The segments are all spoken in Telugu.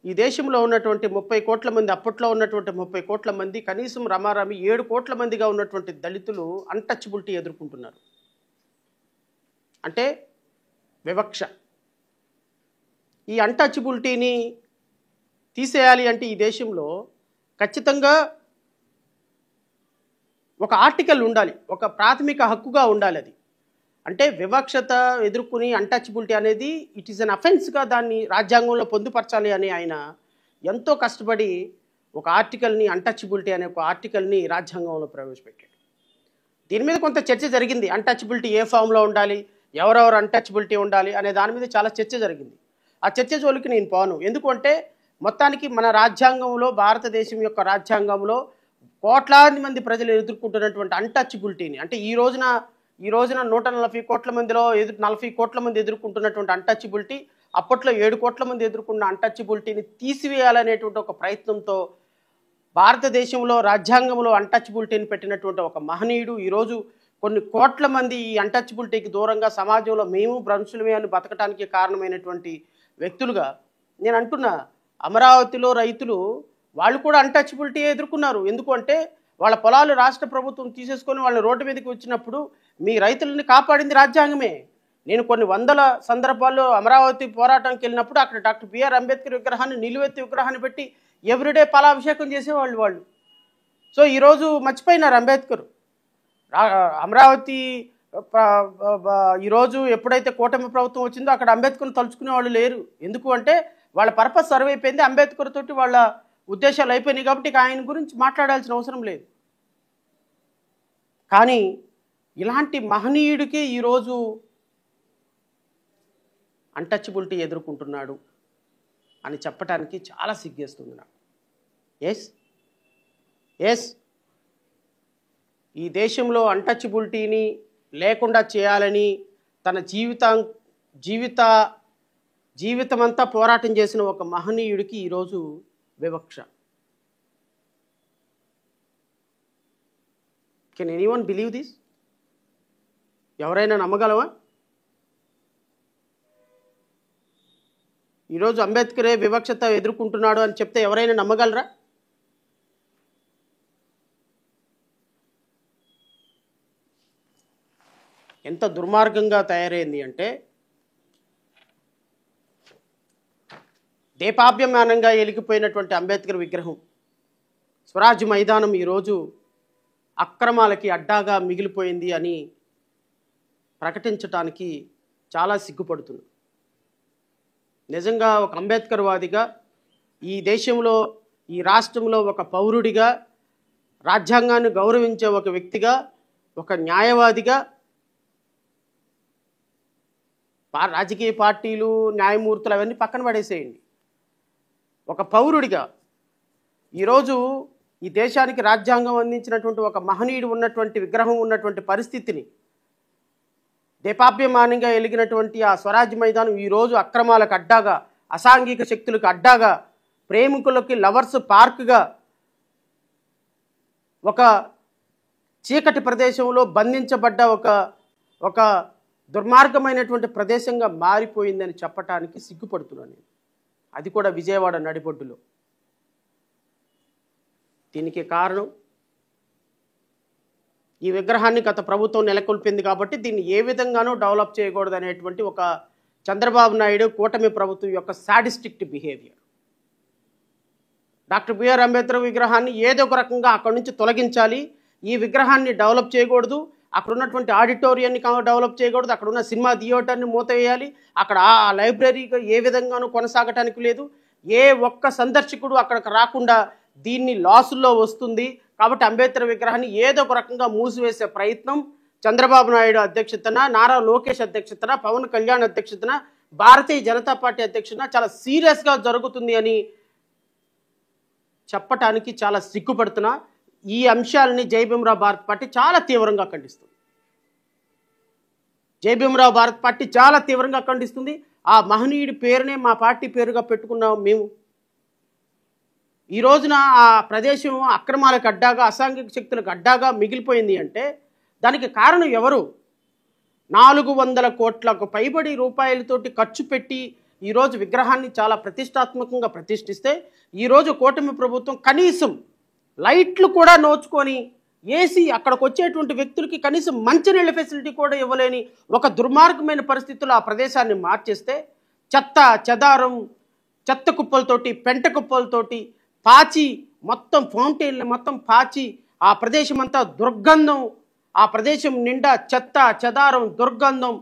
ఈ దేశంలో ఉన్నటువంటి 30 కోట్ల మంది, అప్పట్లో ఉన్నటువంటి 30 కోట్ల మంది, కనీసం రమారమి 7 కోట్ల మందిగా ఉన్నటువంటి దళితులు అన్టచబిలిటీ ఎదుర్కొంటున్నారు. అంటే వివక్ష. ఈ అన్టచబిలిటీని తీసేయాలి అంటే ఈ దేశంలో ఖచ్చితంగా ఒక ఆర్టికల్ ఉండాలి, ఒక ప్రాథమిక హక్కుగా ఉండాలి. అది అంటే వివక్షత ఎదుర్కొని అన్టచబిలిటీ అనేది ఇట్ ఈస్ అన్ అఫెన్స్గా దాన్ని రాజ్యాంగంలో పొందుపరచాలి అని ఆయన ఎంతో కష్టపడి ఒక ఆర్టికల్ని, అన్టచబిలిటీ అనే ఒక ఆర్టికల్ని రాజ్యాంగంలో ప్రవేశపెట్టాడు. దీని మీద కొంత చర్చ జరిగింది. అన్టచబిలిటీ ఏ ఫామ్లో ఉండాలి, ఎవరెవరు అన్టచబిలిటీ ఉండాలి అనే దాని మీద చాలా చర్చ జరిగింది. ఆ చర్చ జోలికి నేను పోను. ఎందుకంటే మొత్తానికి మన రాజ్యాంగంలో, భారతదేశం యొక్క రాజ్యాంగంలో కోట్లాది మంది ప్రజలు ఎదుర్కొంటున్నటువంటి అన్టచబిలిటీని, అంటే ఈ రోజున 140 కోట్ల మందిలో 40 కోట్ల మంది ఎదుర్కొంటున్నటువంటి అన్టచబిలిటీ, అప్పట్లో 7 కోట్ల మంది ఎదుర్కొన్న అన్టచబిలిటీని తీసివేయాలనేటువంటి ఒక ప్రయత్నంతో భారతదేశంలో రాజ్యాంగంలో అన్టచబిలిటీని పెట్టినటువంటి ఒక మహనీయుడు ఈరోజు కొన్ని కోట్ల మంది ఈ అన్టచబిలిటీకి దూరంగా సమాజంలో మేము బ్రన్సులమే అని బతకడానికి కారణమైనటువంటి వ్యక్తులుగా నేను అంటున్నా. అమరావతిలో రైతులు వాళ్ళు కూడా అన్టచబిలిటీ ఎదుర్కొన్నారు. ఎందుకంటే వాళ్ళ పొలాలు రాష్ట్ర ప్రభుత్వం తీసేసుకొని వాళ్ళని రోడ్డు మీదకి వచ్చినప్పుడు మీ రైతులని కాపాడింది రాజ్యాంగమే. నేను కొన్ని వందల సందర్భాల్లో అమరావతి పోరాటానికి వెళ్ళినప్పుడు అక్కడ డాక్టర్ బిఆర్ అంబేద్కర్ విగ్రహాన్ని, నిలువెత్తి విగ్రహాన్ని పెట్టి ఎవ్రీడే పాలాభిషేకం చేసేవాళ్ళు వాళ్ళు. సో ఈరోజు మర్చిపోయినారు అంబేద్కర్. అమరావతి ఈరోజు ఎప్పుడైతే కూటమి ప్రభుత్వం వచ్చిందో అక్కడ అంబేద్కర్ని తలుచుకునే వాళ్ళు లేరు. ఎందుకు అంటే వాళ్ళ పర్పస్ సర్వ్ అయిపోయింది, అంబేద్కర్ తోటి వాళ్ళ ఉద్దేశాలు అయిపోయినాయి. కాబట్టి ఆయన గురించి మాట్లాడాల్సిన అవసరం లేదు. కానీ ఇలాంటి మహనీయుడికి ఈరోజు అన్టచబిలిటీ ఎదుర్కొంటున్నాడు అని చెప్పడానికి చాలా సిగ్గేస్తుంది నాకు. ఎస్ ఈ దేశంలో అన్టచబిలిటీని లేకుండా చేయాలని తన జీవితమంతా పోరాటం చేసిన ఒక మహనీయుడికి ఈరోజు వివక్ష. Can anyone believe this? ఎవరైనా నమ్మగలవా? ఈరోజు అంబేద్కరే వివక్షత ఎదుర్కొంటున్నాడు అని చెప్తే ఎవరైనా నమ్మగలరా? ఎంత దుర్మార్గంగా తయారైంది అంటే దేపాభ్యమానంగా ఎలిగిపోయినటువంటి అంబేద్కర్ విగ్రహం, స్వరాజ్ మైదానం ఈరోజు అక్రమాలకి అడ్డాగా మిగిలిపోయింది అని ప్రకటించటానికి చాలా సిగ్గుపడుతుంది. నిజంగా ఒక అంబేద్కర్ వాదిగా, ఈ దేశంలో, ఈ రాష్ట్రంలో ఒక పౌరుడిగా, రాజ్యాంగాన్ని గౌరవించే ఒక వ్యక్తిగా, ఒక న్యాయవాదిగా, రాజకీయ పార్టీలు, న్యాయమూర్తులు అవన్నీ పక్కన పడేసేయండి, ఒక పౌరుడిగా ఈరోజు ఈ దేశానికి రాజ్యాంగం అందించినటువంటి ఒక మహనీయుడు ఉన్నటువంటి విగ్రహం ఉన్నటువంటి పరిస్థితిని, దేపాభ్యమానంగా ఎలిగినటువంటి ఆ స్వరాజ్ మైదానం ఈరోజు అక్రమాలకు అడ్డాగా, అసాంఘిక శక్తులకు అడ్డాగా, ప్రేమికులకి లవర్స్ పార్క్గా, ఒక చీకటి ప్రదేశంలో బంధించబడ్డ ఒక దుర్మార్గమైనటువంటి ప్రదేశంగా మారిపోయిందని చెప్పటానికి సిగ్గుపడుతున్నాను నేను. అది కూడా విజయవాడ నడిబొడ్డులో. దీనికి కారణం ఈ విగ్రహాన్ని గత ప్రభుత్వం నెలకొల్పింది కాబట్టి దీన్ని ఏ విధంగానూ డెవలప్ చేయకూడదు అనేటువంటి ఒక చంద్రబాబు నాయుడు కూటమి ప్రభుత్వం యొక్క sadistic behaviour. Doctor BR Ambedkar విగ్రహాన్ని ఏదో ఒక రకంగా అక్కడి నుంచి తొలగించాలి, ఈ విగ్రహాన్ని డెవలప్ చేయకూడదు, అక్కడ ఉన్నటువంటి ఆడిటోరియాన్ని డెవలప్ చేయకూడదు, అక్కడ ఉన్న సినిమా థియేటర్ని మూతవేయాలి, అక్కడ ఆ లైబ్రరీగా ఏ విధంగానూ కొనసాగటానికి లేదు, ఏ ఒక్క సందర్శకుడు అక్కడికి రాకుండా దీన్ని లాసుల్లో వస్తుంది. కాబట్టి అంబేద్కర్ విగ్రహాన్ని ఏదో ఒక రకంగా మూసివేసే ప్రయత్నం చంద్రబాబు నాయుడు అధ్యక్షతన, నారా లోకేష్ అధ్యక్షతన, పవన్ కళ్యాణ్ అధ్యక్షతన, భారతీయ జనతా పార్టీ అధ్యక్షతన చాలా సీరియస్గా జరుగుతుంది అని చెప్పటానికి చాలా సిగ్గుపడుతున్నా. ఈ అంశాలని జై భీమ్రావ్ భారత్ పార్టీ చాలా తీవ్రంగా ఖండిస్తుంది. జై భీమ్రావ్ భారత్ పార్టీ చాలా తీవ్రంగా ఖండిస్తుంది. ఆ మహనీయుడి పేరునే మా పార్టీ పేరుగా పెట్టుకున్నాం మేము. ఈ రోజున ఆ ప్రదేశం అక్రమాలకు అడ్డాగా, అసాంఘిక శక్తులకు అడ్డాగా మిగిలిపోయింది అంటే దానికి కారణం ఎవరు? 400 కోట్లకు పైబడి రూపాయలతోటి ఖర్చు పెట్టి ఈరోజు విగ్రహాన్ని చాలా ప్రతిష్టాత్మకంగా ప్రతిష్ఠిస్తే ఈరోజు కూటమి ప్రభుత్వం కనీసం లైట్లు కూడా నోచుకొని ఏసీ అక్కడికి వచ్చేటువంటి వ్యక్తులకి కనీసం మంచినీళ్ళ ఫెసిలిటీ కూడా ఇవ్వలేని ఒక దుర్మార్గమైన పరిస్థితుల్లో ఆ ప్రదేశాన్ని మార్చేస్తే చెత్త చెదారం చెత్త కుప్పలతోటి పెంట కుప్పలతోటి పాచి మొత్తం ఫౌంటైన్లు మొత్తం పాచి ఆ ప్రదేశం అంతా దుర్గంధం, ఆ ప్రదేశం నిండా చెత్త చెదారం దుర్గంధం,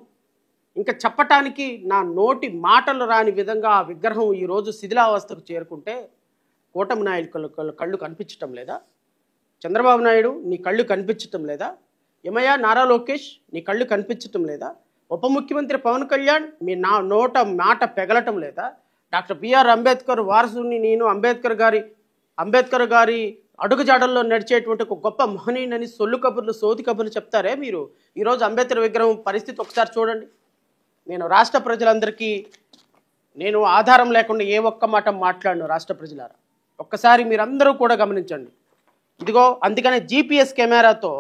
ఇంకా చెప్పటానికి నా నోటి మాటలు రాని విధంగా ఆ విగ్రహం ఈరోజు శిథిలావస్థకు చేరుకుంటే కూటమి నాయకుల కళ్ళు కనిపించటం లేదా? చంద్రబాబు నాయుడు నీ కళ్ళు కనిపించటం లేదా? ఏమయ్యా నారా లోకేష్ నీ కళ్ళు కనిపించటం లేదా? ఉప ముఖ్యమంత్రి పవన్ కళ్యాణ్ మీ నోట మాట పెగలటం లేదా? డాక్టర్ బిఆర్ అంబేద్కర్ వారసుని నేను అంబేద్కర్ గారి అడుగుజాడల్లో నడిచేటువంటి ఒక గొప్ప మహనీయుని సొల్లు కబుర్లు సోది కబుర్లు చెప్తారే మీరు. ఈరోజు అంబేద్కర్ విగ్రహం పరిస్థితి ఒకసారి చూడండి. నేను రాష్ట్ర ప్రజలందరికీ నేను ఆధారం లేకుండా ఏ ఒక్క మాట మాట్లాడను. రాష్ట్ర ప్రజలారా ఒక్కసారి మీరందరూ కూడా గమనించండి. ఇదిగో అందుకనే జీపీఎస్ కెమెరాతో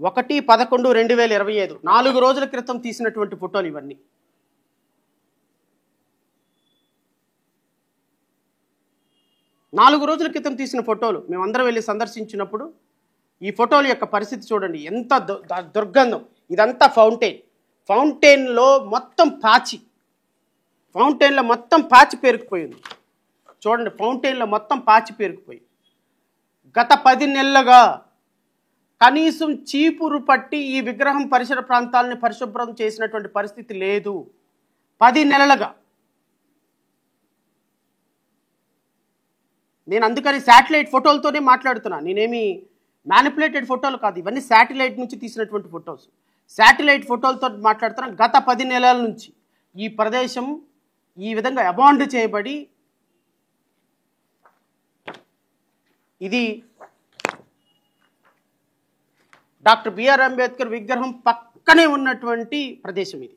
1/11/2025 4 రోజుల క్రితం తీసినటువంటి ఫోటోలు ఇవన్నీ. నాలుగు రోజుల క్రితం తీసిన ఫోటోలు మేమందరం వెళ్ళి సందర్శించినప్పుడు ఈ ఫోటోల యొక్క పరిస్థితి చూడండి, ఎంత దుర్గంధం. ఇదంతా ఫౌంటైన్లో మొత్తం పాచి పేరుకుపోయింది. చూడండి, ఫౌంటైన్లో మొత్తం పాచి పేరుకుపోయి గత 10 నెలలుగా కనీసం చీపురు పట్టి ఈ విగ్రహం పరిసర ప్రాంతాలని పరిశుభ్రం చేసినటువంటి పరిస్థితి లేదు 10 నెలలుగా. నేను అందుకని శాటిలైట్ ఫోటోలతోనే మాట్లాడుతున్నా. నేనేమి మ్యానిపులేటెడ్ ఫోటోలు కాదు, ఇవన్నీ శాటిలైట్ నుంచి తీసినటువంటి ఫొటోస్. శాటిలైట్ ఫోటోలతో మాట్లాడుతున్నా. గత 10 నెలల నుంచి ఈ ప్రదేశం ఈ విధంగా అబాండ్ చేయబడి ఇది డాక్టర్ బిఆర్ అంబేద్కర్ విగ్రహం పక్కనే ఉన్నటువంటి ప్రదేశం. ఇది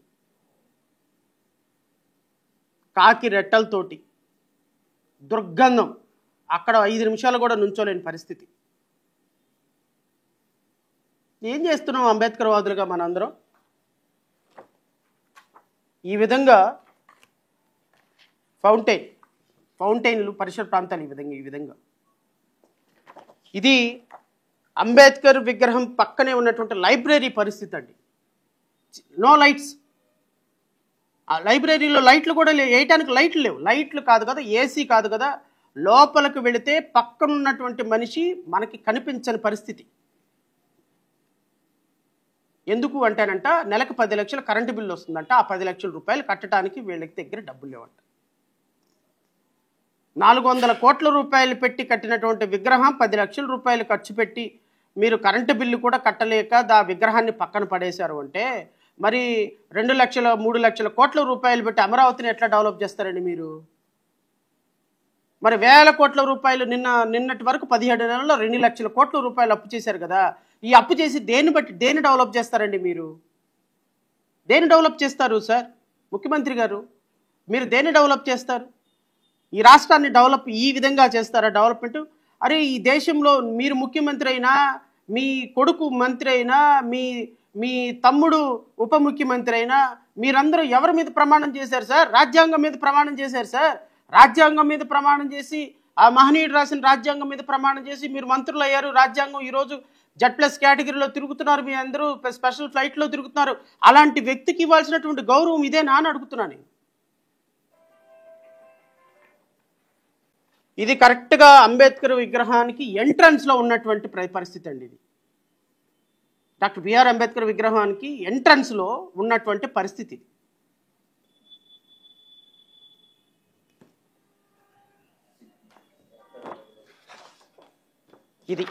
కాకి రెట్టలతోటి దుర్గంధం, అక్కడ 5 నిమిషాలు కూడా నుంచోలేని పరిస్థితి. ఏం చేస్తున్నాం అంబేద్కర్ వాదులుగా మనందరం? ఈ విధంగా ఫౌంటైన్లు పరిసర ప్రాంతాలు ఈ విధంగా ఇది అంబేద్కర్ విగ్రహం పక్కనే ఉన్నటువంటి లైబ్రరీ పరిస్థితి అండి. No lights. ఆ లైబ్రరీలో లైట్లు కూడా వేయటానికి లైట్లు లేవు. లైట్లు కాదు కదా, ఏసీ కాదు కదా, లోపలికి వెళితే పక్కనున్నటువంటి మనిషి మనకి కనిపించని పరిస్థితి. ఎందుకు అంటేనంట నెలకు 10 లక్షల కరెంటు బిల్లు వస్తుందంట. ఆ 10 లక్షల రూపాయలు కట్టడానికి వీళ్ళకి దగ్గర డబ్బులు లేవంట. 400 కోట్ల రూపాయలు పెట్టి కట్టినటువంటి విగ్రహం 10 లక్షల రూపాయలు ఖర్చు పెట్టి మీరు కరెంటు బిల్లు కూడా కట్టలేక ఆ విగ్రహాన్ని పక్కన పడేశారు అంటే మరి 2 లక్షల 3 లక్షల కోట్ల రూపాయలు పెట్టి అమరావతిని ఎట్లా డెవలప్ చేస్తారండి మీరు? మరి వేల కోట్ల రూపాయలు నిన్నటి వరకు 17 నెలల్లో 2 లక్షల కోట్ల రూపాయలు అప్పు చేశారు కదా. ఈ అప్పు చేసి దేన్ని డెవలప్ చేస్తారండి మీరు? దేన్ని డెవలప్ చేస్తారు సార్ ముఖ్యమంత్రి గారు? మీరు దేన్ని డెవలప్ చేస్తారు? ఈ రాష్ట్రాన్ని డెవలప్ ఈ విధంగా చేస్తారా డెవలప్మెంట్? అరే ఈ దేశంలో మీరు ముఖ్యమంత్రి అయినా, మీ కొడుకు మంత్రి అయినా, మీ తమ్ముడు ఉప ముఖ్యమంత్రి అయినా మీరందరూ ఎవరి మీద ప్రమాణం చేశారు సార్? రాజ్యాంగం మీద ప్రమాణం చేశారు సార్. రాజ్యాంగం మీద ప్రమాణం చేసి, ఆ మహనీయుడు రాసిన రాజ్యాంగం మీద ప్రమాణం చేసి మీరు మంత్రులు అయ్యారు. రాజ్యాంగం ఈరోజు Z+ కేటగిరీలో తిరుగుతున్నారు, మీ అందరూ స్పెషల్ ఫ్లైట్లో తిరుగుతున్నారు. అలాంటి వ్యక్తికి ఇవ్వాల్సినటువంటి గౌరవం ఇదేనా అని అడుగుతున్నాను. ఇది కరెక్ట్గా అంబేద్కర్ విగ్రహానికి ఎంట్రన్స్లో ఉన్నటువంటి పరిస్థితి అండి. ఇది డాక్టర్ బిఆర్ అంబేద్కర్ విగ్రహానికి ఎంట్రన్స్లో ఉన్నటువంటి పరిస్థితి ఇది.